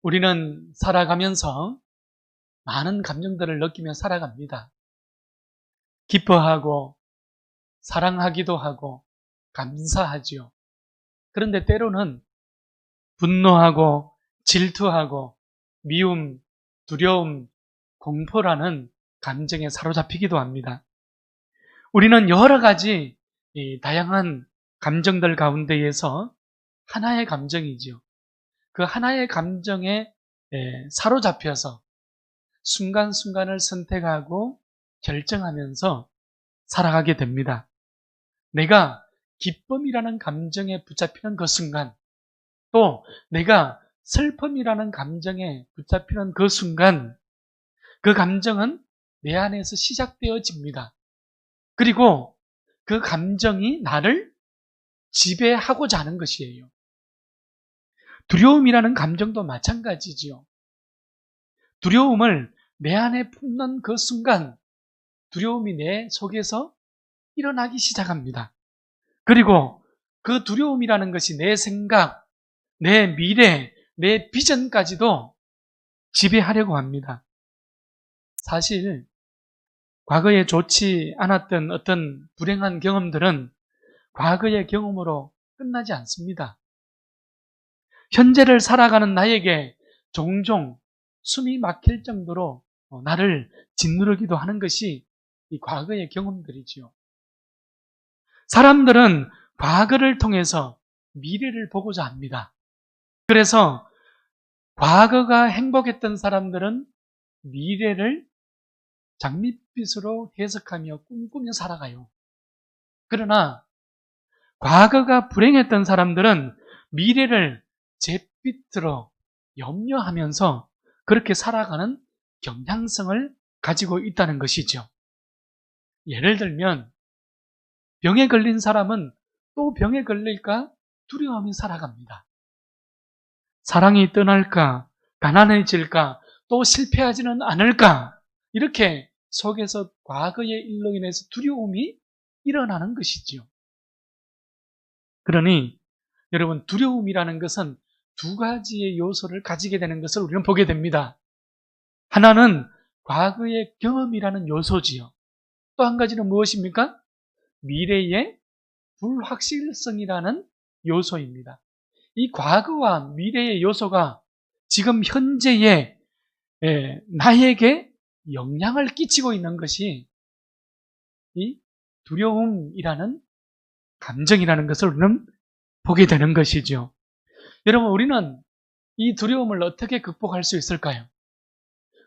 우리는 살아가면서 많은 감정들을 느끼며 살아갑니다. 기뻐하고 사랑하기도 하고 감사하지요. 그런데 때로는 분노하고 질투하고 미움, 두려움, 공포라는 감정에 사로잡히기도 합니다. 우리는 여러 가지 다양한 감정들 가운데에서 하나의 감정이지요. 그 하나의 감정에 사로잡혀서 순간순간을 선택하고 결정하면서 살아가게 됩니다. 내가 기쁨이라는 감정에 붙잡히는 그 순간, 또 내가 슬픔이라는 감정에 붙잡히는 그 순간, 그 감정은 내 안에서 시작되어집니다. 그리고 그 감정이 나를 지배하고자 하는 것이에요. 두려움이라는 감정도 마찬가지지요. 두려움을 내 안에 품는 그 순간, 두려움이 내 속에서 일어나기 시작합니다. 그리고 그 두려움이라는 것이 내 생각, 내 미래, 내 비전까지도 지배하려고 합니다. 사실 과거에 좋지 않았던 어떤 불행한 경험들은 과거의 경험으로 끝나지 않습니다. 현재를 살아가는 나에게 종종 숨이 막힐 정도로 나를 짓누르기도 하는 것이 이 과거의 경험들이지요. 사람들은 과거를 통해서 미래를 보고자 합니다. 그래서 과거가 행복했던 사람들은 미래를 장밋빛으로 해석하며 꿈꾸며 살아가요. 그러나 과거가 불행했던 사람들은 미래를 잿빛으로 염려하면서 그렇게 살아가는 경향성을 가지고 있다는 것이죠. 예를 들면 병에 걸린 사람은 또 병에 걸릴까 두려움이 살아갑니다. 사랑이 떠날까, 가난해질까, 또 실패하지는 않을까, 이렇게 속에서 과거의 일로 인해서 두려움이 일어나는 것이지요. 그러니 여러분, 두려움이라는 것은 두 가지의 요소를 가지게 되는 것을 우리는 보게 됩니다. 하나는 과거의 경험이라는 요소지요. 또 한 가지는 무엇입니까? 미래의 불확실성이라는 요소입니다. 이 과거와 미래의 요소가 지금 현재의 나에게 영향을 끼치고 있는 것이 이 두려움이라는 감정이라는 것을 우리는 보게 되는 것이죠. 여러분, 우리는 이 두려움을 어떻게 극복할 수 있을까요?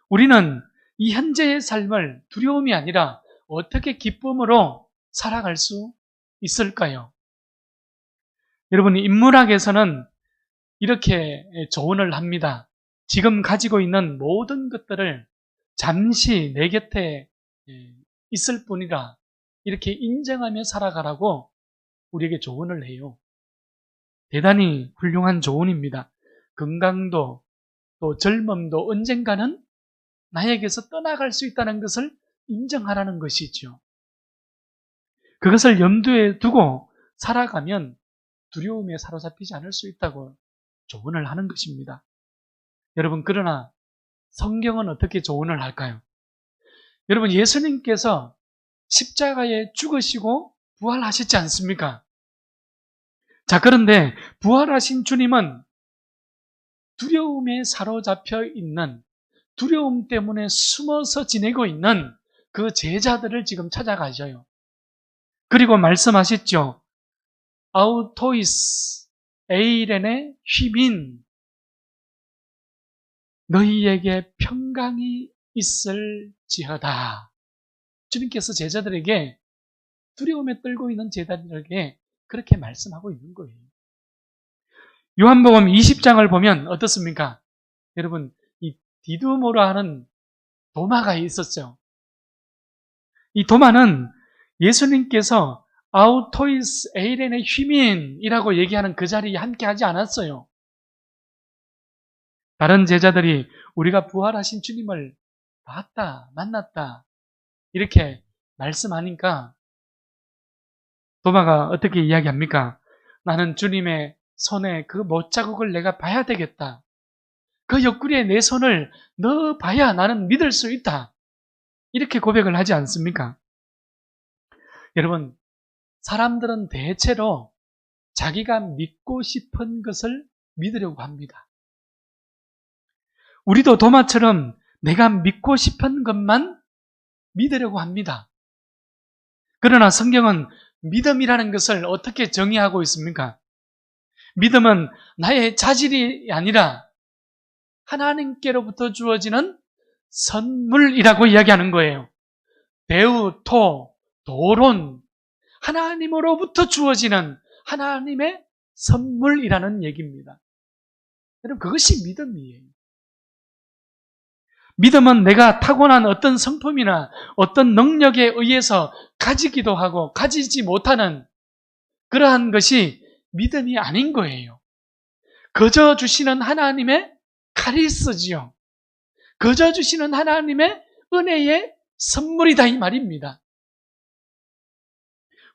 우리는 이 현재의 삶을 두려움이 아니라 어떻게 기쁨으로 살아갈 수 있을까요? 여러분, 인문학에서는 이렇게 조언을 합니다. 지금 가지고 있는 모든 것들을 잠시 내 곁에 있을 뿐이라 이렇게 인정하며 살아가라고 우리에게 조언을 해요. 대단히 훌륭한 조언입니다. 건강도 또 젊음도 언젠가는 나에게서 떠나갈 수 있다는 것을 인정하라는 것이죠. 그것을 염두에 두고 살아가면 두려움에 사로잡히지 않을 수 있다고 조언을 하는 것입니다. 여러분, 그러나 성경은 어떻게 조언을 할까요? 여러분, 예수님께서 십자가에 죽으시고 부활하셨지 않습니까? 자, 그런데 부활하신 주님은 두려움에 사로잡혀 있는, 두려움 때문에 숨어서 지내고 있는 그 제자들을 지금 찾아가셔요. 그리고 말씀하셨죠. 아우토이스 에이렌의 휘민, 너희에게 평강이 있을지어다. 주님께서 제자들에게, 두려움에 떨고 있는 제자들에게 그렇게 말씀하고 있는 거예요. 요한복음 20장을 보면 어떻습니까? 여러분, 이 디두모라 하는 도마가 있었죠. 이 도마는 예수님께서 아우토이스 에이렌의 휘민이라고 얘기하는 그 자리에 함께 하지 않았어요. 다른 제자들이 우리가 부활하신 주님을 봤다, 만났다 이렇게 말씀하니까 도마가 어떻게 이야기합니까? 나는 주님의 손에 그 못자국을 내가 봐야 되겠다. 그 옆구리에 내 손을 넣어봐야 나는 믿을 수 있다. 이렇게 고백을 하지 않습니까? 여러분, 사람들은 대체로 자기가 믿고 싶은 것을 믿으려고 합니다. 우리도 도마처럼 내가 믿고 싶은 것만 믿으려고 합니다. 그러나 성경은 믿음이라는 것을 어떻게 정의하고 있습니까? 믿음은 나의 자질이 아니라 하나님께로부터 주어지는 선물이라고 이야기하는 거예요. 데우토, 도론, 하나님으로부터 주어지는 하나님의 선물이라는 얘기입니다. 여러분, 그것이 믿음이에요. 믿음은 내가 타고난 어떤 성품이나 어떤 능력에 의해서 가지기도 하고 가지지 못하는 그러한 것이 믿음이 아닌 거예요. 거저 주시는 하나님의 카리스지요. 거저 주시는 하나님의 은혜의 선물이다 이 말입니다.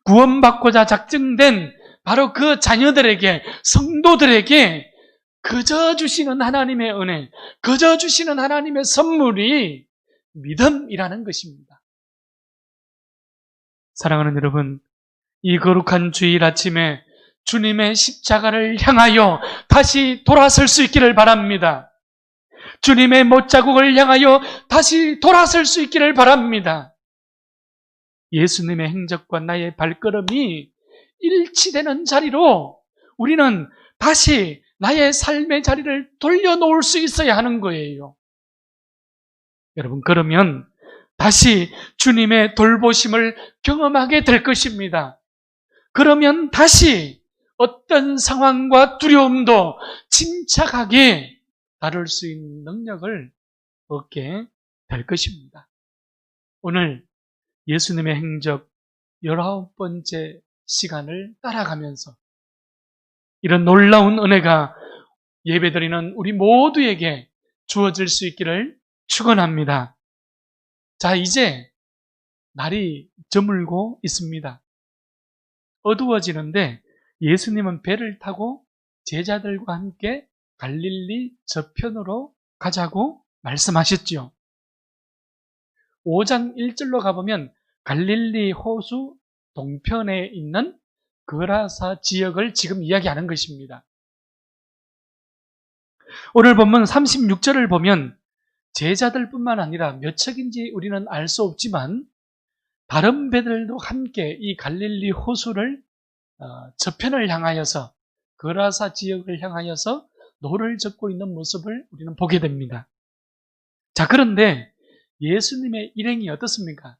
구원받고자 작정된 바로 그 자녀들에게, 성도들에게 거저 주시는 하나님의 은혜, 거저 주시는 하나님의 선물이 믿음이라는 것입니다. 사랑하는 여러분, 이 거룩한 주일 아침에 주님의 십자가를 향하여 다시 돌아설 수 있기를 바랍니다. 주님의 못자국을 향하여 다시 돌아설 수 있기를 바랍니다. 예수님의 행적과 나의 발걸음이 일치되는 자리로 우리는 다시 나의 삶의 자리를 돌려놓을 수 있어야 하는 거예요. 여러분, 그러면 다시 주님의 돌보심을 경험하게 될 것입니다. 그러면 다시 어떤 상황과 두려움도 침착하게 다룰 수 있는 능력을 얻게 될 것입니다. 오늘 예수님의 행적 19번째 시간을 따라가면서 이런 놀라운 은혜가 예배드리는 우리 모두에게 주어질 수 있기를 축원합니다. 자, 이제 날이 저물고 있습니다. 어두워지는데 예수님은 배를 타고 제자들과 함께 갈릴리 저편으로 가자고 말씀하셨지요. 5장 1절로 가보면 갈릴리 호수 동편에 있는 그라사 지역을 지금 이야기하는 것입니다. 오늘 본문 36절을 보면 제자들뿐만 아니라 몇 척인지 우리는 알 수 없지만 다른 배들도 함께 이 갈릴리 호수를 저편을 향하여서 그라사 지역을 향하여서 노를 젓고 있는 모습을 우리는 보게 됩니다. 자, 그런데 예수님의 일행이 어떻습니까?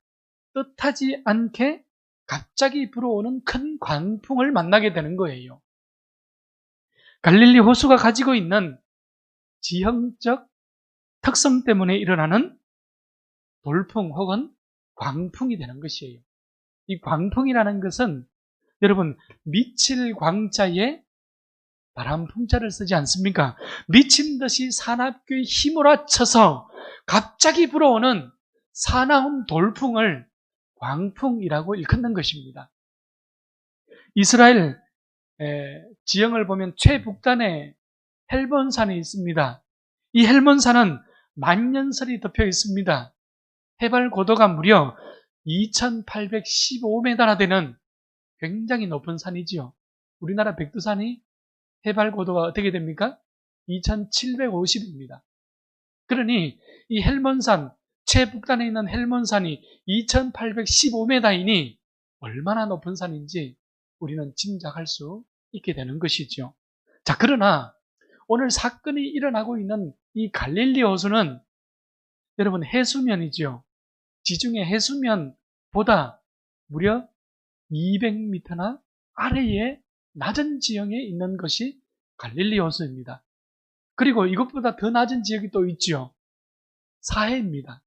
뜻하지 않게 갑자기 불어오는 큰 광풍을 만나게 되는 거예요. 갈릴리 호수가 가지고 있는 지형적 특성 때문에 일어나는 돌풍 혹은 광풍이 되는 것이에요. 이 광풍이라는 것은 여러분 미칠 광자에 바람풍자를 쓰지 않습니까? 미친 듯이 사납게 힘몰아쳐서 갑자기 불어오는 사나운 돌풍을 광풍이라고 일컫는 것입니다. 이스라엘 지형을 보면 최북단에 헬몬산이 있습니다. 이 헬몬산은 만년설이 덮여 있습니다. 해발 고도가 무려 2815m나 되는 굉장히 높은 산이지요. 우리나라 백두산이 해발 고도가 어떻게 됩니까? 2750입니다. 그러니 이 헬몬산, 최북단에 있는 헬몬산이 2815m이니 얼마나 높은 산인지 우리는 짐작할 수 있게 되는 것이죠. 자, 그러나 오늘 사건이 일어나고 있는 이 갈릴리 호수는 여러분 해수면이죠. 지중해 해수면보다 무려 200m나 아래에 낮은 지형에 있는 것이 갈릴리 호수입니다. 그리고 이것보다 더 낮은 지역이 또 있죠. 사해입니다.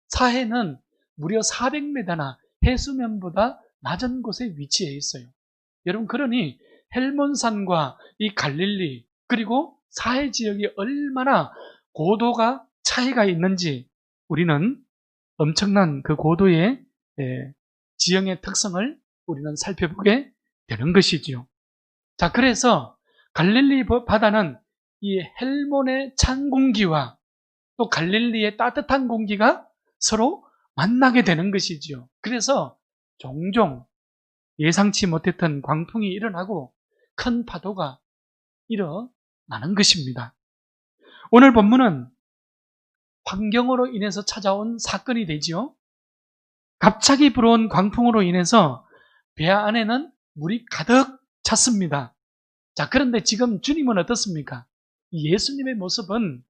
사해는 무려 400m나 해수면보다 낮은 곳에 위치해 있어요. 여러분, 그러니 헬몬산과 이 갈릴리 그리고 사해 지역이 얼마나 고도가 차이가 있는지 우리는 엄청난 그 고도의 지형의 특성을 우리는 살펴보게 되는 것이지요. 자, 그래서 갈릴리 바다는 이 헬몬의 찬 공기와 또 갈릴리의 따뜻한 공기가 서로 만나게 되는 것이죠. 그래서 종종 예상치 못했던 광풍이 일어나고 큰 파도가 일어나는 것입니다. 오늘 본문은 환경으로 인해서 찾아온 사건이 되죠. 갑자기 불어온 광풍으로 인해서 배 안에는 물이 가득 찼습니다. 자, 그런데 지금 주님은 어떻습니까? 예수님의 모습은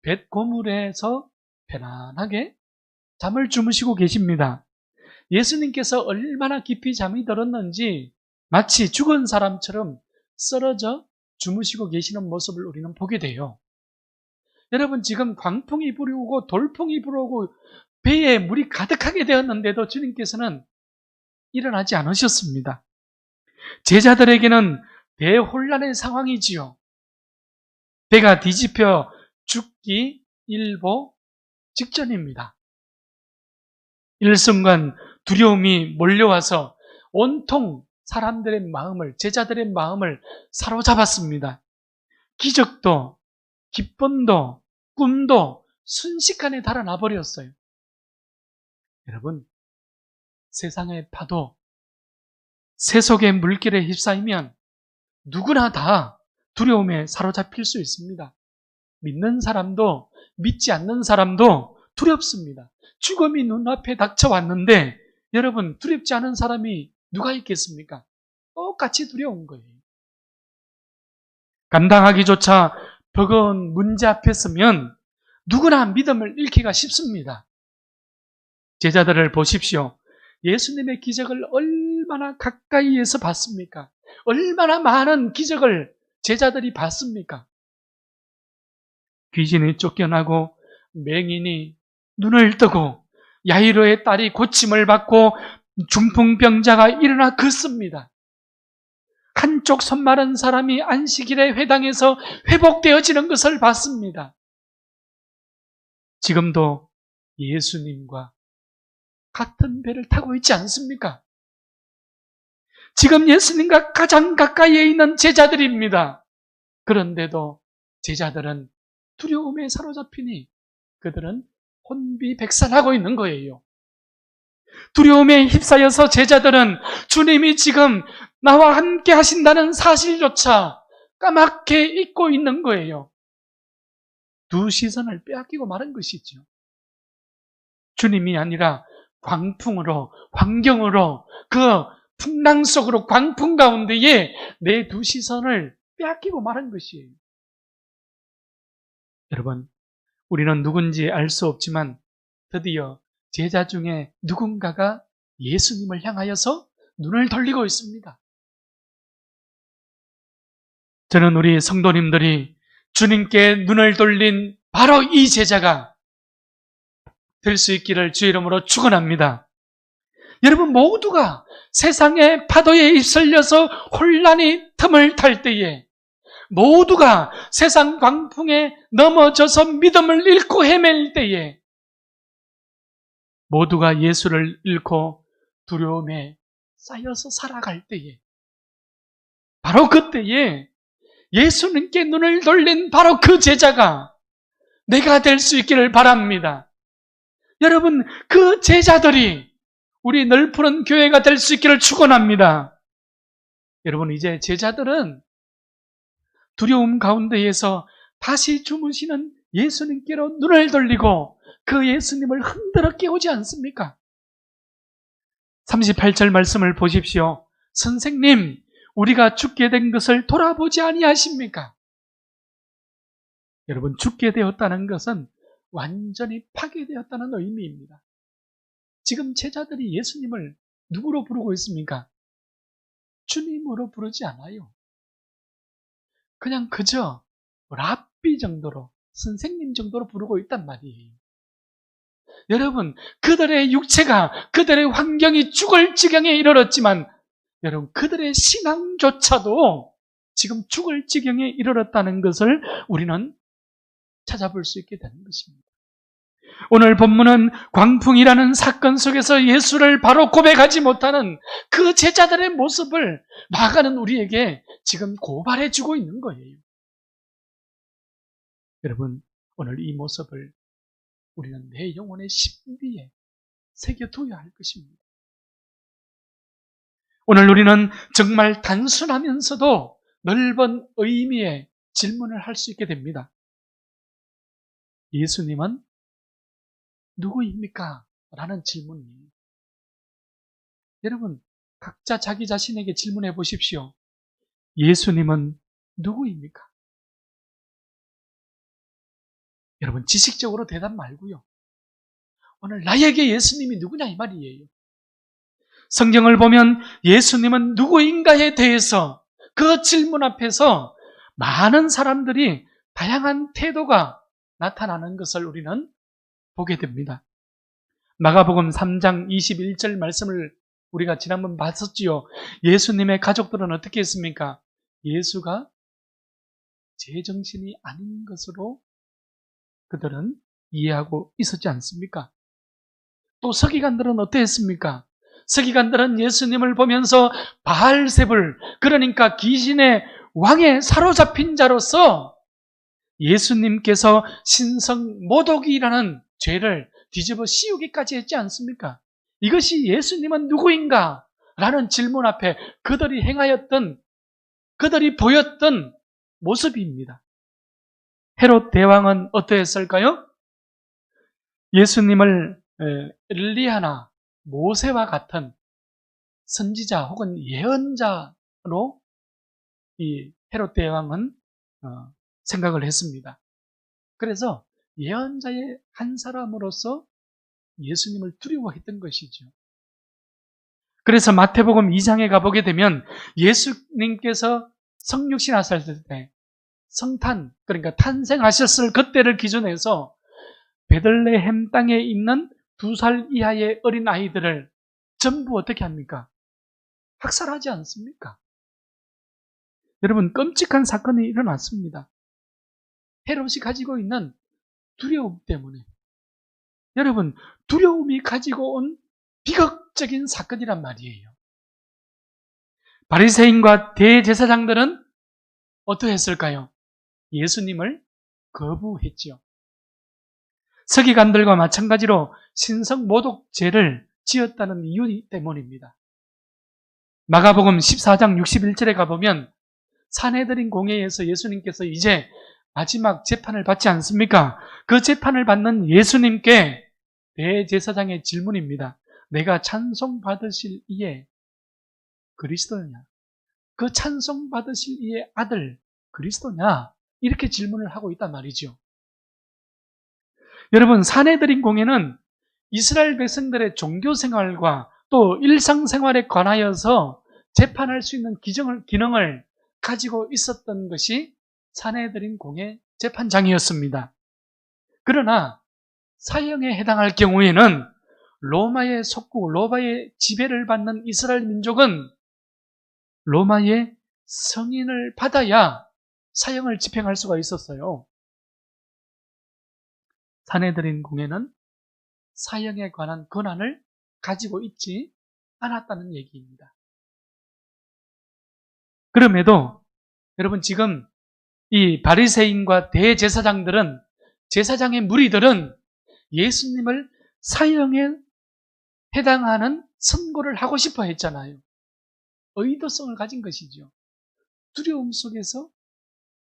뱃고물에서 편안하게 잠을 주무시고 계십니다. 예수님께서 얼마나 깊이 잠이 들었는지 마치 죽은 사람처럼 쓰러져 주무시고 계시는 모습을 우리는 보게 돼요. 여러분, 지금 광풍이 불어오고 돌풍이 불어오고 배에 물이 가득하게 되었는데도 주님께서는 일어나지 않으셨습니다. 제자들에게는 대혼란의 상황이지요. 배가 뒤집혀 죽기 일보 직전입니다. 일순간 두려움이 몰려와서 온통 사람들의 마음을, 제자들의 마음을 사로잡았습니다. 기적도, 기쁨도, 꿈도 순식간에 달아나 버렸어요. 여러분, 세상의 파도, 세속의 물결에 휩싸이면 누구나 다 두려움에 사로잡힐 수 있습니다. 믿는 사람도 믿지 않는 사람도 두렵습니다. 죽음이 눈앞에 닥쳐왔는데 여러분, 두렵지 않은 사람이 누가 있겠습니까? 똑같이 두려운 거예요. 감당하기조차 버거운 문제 앞에 서면 누구나 믿음을 잃기가 쉽습니다. 제자들을 보십시오. 예수님의 기적을 얼마나 가까이에서 봤습니까? 얼마나 많은 기적을 제자들이 봤습니까? 귀신이 쫓겨나고 맹인이 눈을 뜨고 야이로의 딸이 고침을 받고 중풍병자가 일어나 걷습니다. 한쪽 손 마른 사람이 안식일에 회당에서 회복되어지는 것을 봤습니다. 지금도 예수님과 같은 배를 타고 있지 않습니까? 지금 예수님과 가장 가까이에 있는 제자들입니다. 그런데도 제자들은 두려움에 사로잡히니 그들은 혼비백산하고 있는 거예요. 두려움에 휩싸여서 제자들은 주님이 지금 나와 함께 하신다는 사실조차 까맣게 잊고 있는 거예요. 두 시선을 빼앗기고 마는 것이죠. 주님이 아니라 광풍으로, 환경으로, 그 풍랑 속으로 광풍 가운데에 내 두 시선을 빼앗기고 마는 것이에요. 여러분, 우리는 누군지 알 수 없지만 드디어 제자 중에 누군가가 예수님을 향하여서 눈을 돌리고 있습니다. 저는 우리 성도님들이 주님께 눈을 돌린 바로 이 제자가 될 수 있기를 주의 이름으로 축원합니다. 여러분, 모두가 세상의 파도에 휩쓸려서 혼란이 틈을 탈 때에, 모두가 세상 광풍에 넘어져서 믿음을 잃고 헤맬 때에, 모두가 예수를 잃고 두려움에 쌓여서 살아갈 때에, 바로 그때에 예수님께 눈을 돌린 바로 그 제자가 내가 될 수 있기를 바랍니다. 여러분, 그 제자들이 우리 넓은 교회가 될 수 있기를 축원합니다. 여러분, 이제 제자들은 두려움 가운데에서 다시 주무시는 예수님께로 눈을 돌리고 그 예수님을 흔들어 깨우지 않습니까? 38절 말씀을 보십시오. 선생님, 우리가 죽게 된 것을 돌아보지 아니하십니까? 여러분, 죽게 되었다는 것은 완전히 파괴되었다는 의미입니다. 지금 제자들이 예수님을 누구로 부르고 있습니까? 주님으로 부르지 않아요. 그냥 그저 랍비 정도로, 선생님 정도로 부르고 있단 말이에요. 여러분, 그들의 육체가, 그들의 환경이 죽을 지경에 이르렀지만 여러분, 그들의 신앙조차도 지금 죽을 지경에 이르렀다는 것을 우리는 찾아볼 수 있게 되는 것입니다. 오늘 본문은 광풍이라는 사건 속에서 예수를 바로 고백하지 못하는 그 제자들의 모습을 나아가는 우리에게 지금 고발해주고 있는 거예요. 여러분, 오늘 이 모습을 우리는 내 영혼의 신비에 새겨두어야 할 것입니다. 오늘 우리는 정말 단순하면서도 넓은 의미의 질문을 할 수 있게 됩니다. 예수님은 누구입니까? 라는 질문이에요. 여러분, 각자 자기 자신에게 질문해 보십시오. 예수님은 누구입니까? 여러분, 지식적으로 대답 말고요. 오늘 나에게 예수님이 누구냐 이 말이에요. 성경을 보면 예수님은 누구인가에 대해서 그 질문 앞에서 많은 사람들이 다양한 태도가 나타나는 것을 우리는 보게 됩니다. 마가복음 3장 21절 말씀을 우리가 지난번 봤었지요. 예수님의 가족들은 어떻게 했습니까? 예수가 제정신이 아닌 것으로 그들은 이해하고 있었지 않습니까? 또 서기관들은 어땠습니까? 서기관들은 예수님을 보면서 바알세불, 그러니까 귀신의 왕에 사로잡힌 자로서 예수님께서 신성 모독이라는 죄를 뒤집어 씌우기까지 했지 않습니까? 이것이 예수님은 누구인가? 라는 질문 앞에 그들이 행하였던, 그들이 보였던 모습입니다. 헤롯 대왕은 어떠했을까요? 예수님을 엘리야나 모세와 같은 선지자 혹은 예언자로 이 헤롯 대왕은 생각을 했습니다. 그래서 예언자의 한 사람으로서 예수님을 두려워했던 것이죠. 그래서 마태복음 2장에 가보게 되면 예수님께서 성육신 하셨을 때 성탄, 그러니까 탄생하셨을 그때를 기준해서 베들레헴 땅에 있는 2살 이하의 어린 아이들을 전부 어떻게 합니까? 학살하지 않습니까? 여러분, 끔찍한 사건이 일어났습니다. 헤롯이 가지고 있는 두려움 때문에. 여러분, 두려움이 가지고 온 비극적인 사건이란 말이에요. 바리새인과 대제사장들은 어떠했을까요? 예수님을 거부했지요. 서기관들과 마찬가지로 신성모독죄를 지었다는 이유 때문입니다. 마가복음 14장 61절에 가보면 산헤드린 공회에서 예수님께서 이제 마지막 재판을 받지 않습니까? 그 재판을 받는 예수님께 대제사장의 질문입니다. 내가 찬송받으실 이의 그리스도냐? 그 찬송받으실 이의 아들 그리스도냐? 이렇게 질문을 하고 있단 말이죠. 여러분, 산헤드린 공회는 이스라엘 백성들의 종교생활과 또 일상생활에 관하여서 재판할 수 있는 기능을 가지고 있었던 것이 산헤드린 공회 재판장이었습니다. 그러나 사형에 해당할 경우에는 로마의 속국, 로마의 지배를 받는 이스라엘 민족은 로마의 승인을 받아야 사형을 집행할 수가 있었어요. 산헤드린 공회는 사형에 관한 권한을 가지고 있지 않았다는 얘기입니다. 그럼에도 여러분, 지금 이 바리새인과 대제사장들은, 제사장의 무리들은 예수님을 사형에 해당하는 선고를 하고 싶어 했잖아요. 의도성을 가진 것이죠. 두려움 속에서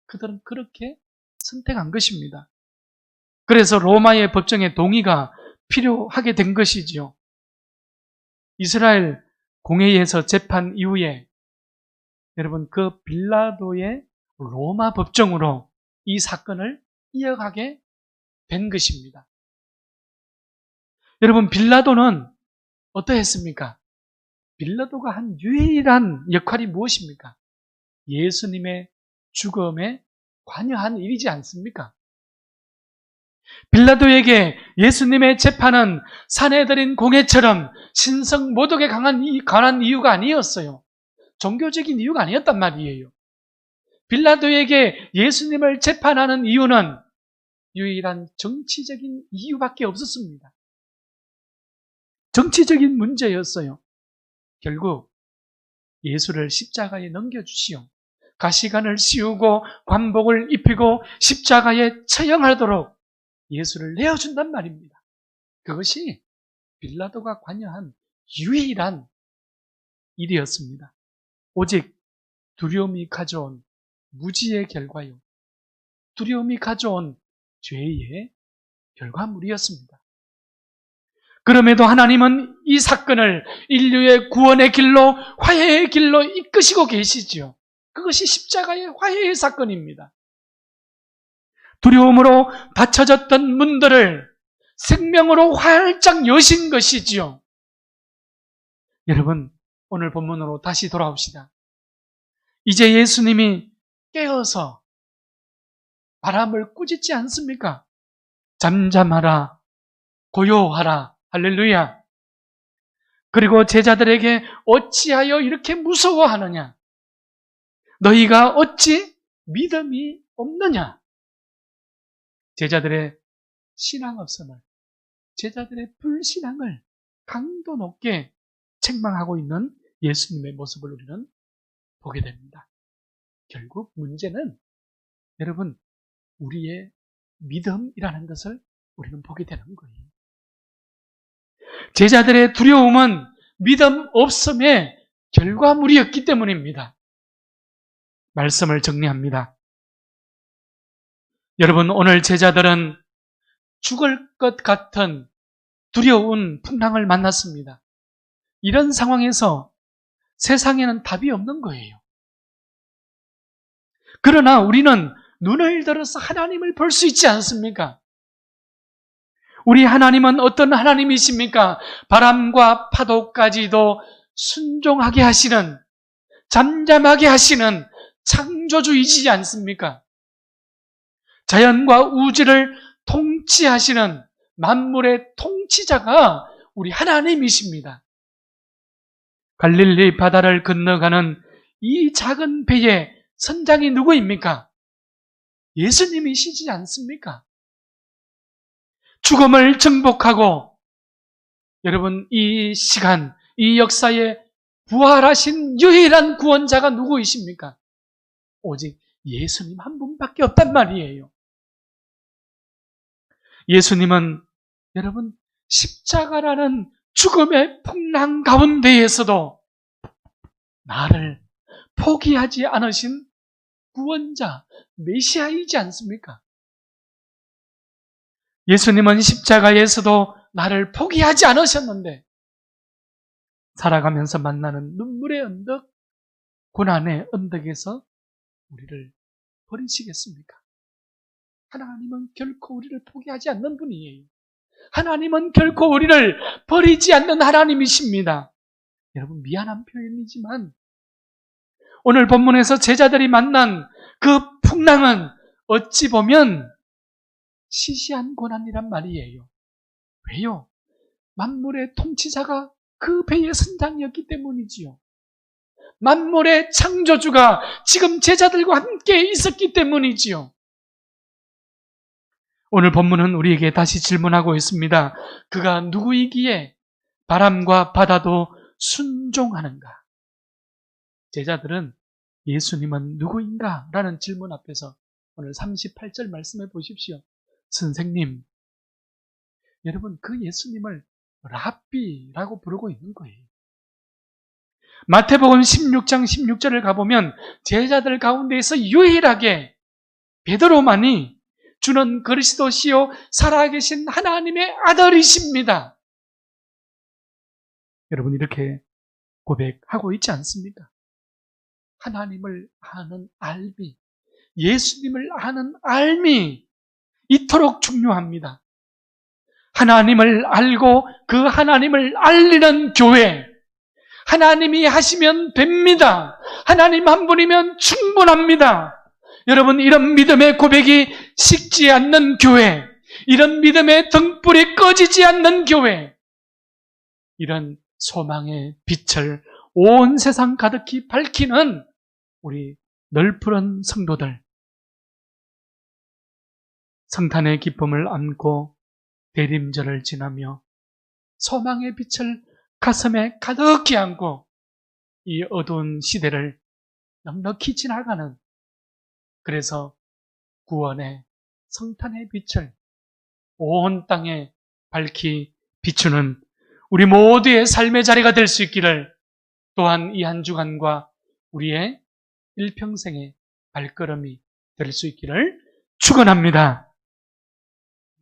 그들은 그렇게 선택한 것입니다. 그래서 로마의 법정의 동의가 필요하게 된 것이지요. 이스라엘 공회에서 재판 이후에 여러분, 그 빌라도의 로마 법정으로 이 사건을 이어가게 된 것입니다. 여러분, 빌라도는 어떠했습니까? 빌라도가 한 유일한 역할이 무엇입니까? 예수님의 죽음에 관여한 일이지 않습니까? 빌라도에게 예수님의 재판은 산헤드린 공회처럼 신성 모독에 관한 이유가 아니었어요. 종교적인 이유가 아니었단 말이에요. 빌라도에게 예수님을 재판하는 이유는 유일한 정치적인 이유밖에 없었습니다. 정치적인 문제였어요. 결국 예수를 십자가에 넘겨주시오. 가시관을 씌우고 관복을 입히고 십자가에 처형하도록 예수를 내어준단 말입니다. 그것이 빌라도가 관여한 유일한 일이었습니다. 오직 두려움이 가져온 무지의 결과요, 두려움이 가져온 죄의 결과물이었습니다. 그럼에도 하나님은 이 사건을 인류의 구원의 길로, 화해의 길로 이끄시고 계시지요. 그것이 십자가의 화해의 사건입니다. 두려움으로 닫혀졌던 문들을 생명으로 활짝 여신 것이지요. 여러분, 오늘 본문으로 다시 돌아옵시다. 이제 예수님이 깨어서 바람을 꾸짖지 않습니까? 잠잠하라, 고요하라, 할렐루야. 그리고 제자들에게 어찌하여 이렇게 무서워하느냐? 너희가 어찌 믿음이 없느냐? 제자들의 신앙 없음을, 제자들의 불신앙을 강도 높게 책망하고 있는 예수님의 모습을 우리는 보게 됩니다. 결국 문제는 여러분, 우리의 믿음이라는 것을 우리는 보게 되는 거예요. 제자들의 두려움은 믿음 없음의 결과물이었기 때문입니다. 말씀을 정리합니다. 여러분, 오늘 제자들은 죽을 것 같은 두려운 풍랑을 만났습니다. 이런 상황에서 세상에는 답이 없는 거예요. 그러나 우리는 눈을 들어서 하나님을 볼 수 있지 않습니까? 우리 하나님은 어떤 하나님이십니까? 바람과 파도까지도 순종하게 하시는, 잠잠하게 하시는 창조주이지 않습니까? 자연과 우주를 통치하시는 만물의 통치자가 우리 하나님이십니다. 갈릴리 바다를 건너가는 이 작은 배의 선장이 누구입니까? 예수님이시지 않습니까? 죽음을 정복하고 여러분, 이 시간, 이 역사에 부활하신 유일한 구원자가 누구이십니까? 오직 예수님 한 분밖에 없단 말이에요. 예수님은 여러분, 십자가라는 죽음의 풍랑 가운데에서도 나를 포기하지 않으신 구원자, 메시아이지 않습니까? 예수님은 십자가에서도 나를 포기하지 않으셨는데 살아가면서 만나는 눈물의 언덕, 고난의 언덕에서 우리를 버리시겠습니까? 하나님은 결코 우리를 포기하지 않는 분이에요. 하나님은 결코 우리를 버리지 않는 하나님이십니다. 여러분, 미안한 표현이지만 오늘 본문에서 제자들이 만난 그 풍랑은 어찌 보면 시시한 고난이란 말이에요. 왜요? 만물의 통치자가 그 배의 선장이었기 때문이지요. 만물의 창조주가 지금 제자들과 함께 있었기 때문이지요. 오늘 본문은 우리에게 다시 질문하고 있습니다. 그가 누구이기에 바람과 바다도 순종하는가? 제자들은 예수님은 누구인가? 라는 질문 앞에서 오늘 38절 말씀해 보십시오. 선생님, 여러분, 그 예수님을 랍비라고 부르고 있는 거예요. 마태복음 16장 16절을 가보면 제자들 가운데에서 유일하게 베드로만이 주는 그리스도시요 살아계신 하나님의 아들이십니다. 여러분, 이렇게 고백하고 있지 않습니까? 하나님을 아는 알미, 예수님을 아는 알미, 이토록 중요합니다. 하나님을 알고 그 하나님을 알리는 교회, 하나님이 하시면 됩니다. 하나님 한 분이면 충분합니다. 여러분, 이런 믿음의 고백이 식지 않는 교회, 이런 믿음의 등불이 꺼지지 않는 교회, 이런 소망의 빛을 온 세상 가득히 밝히는 우리 널푸른 성도들, 성탄의 기쁨을 안고 대림절을 지나며 소망의 빛을 가슴에 가득히 안고 이 어두운 시대를 넉넉히 지나가는, 그래서 구원의 성탄의 빛을 온 땅에 밝히 비추는 우리 모두의 삶의 자리가 될 수 있기를, 또한 이 한 주간과 우리의 일평생의 발걸음이 될 수 있기를 축원합니다.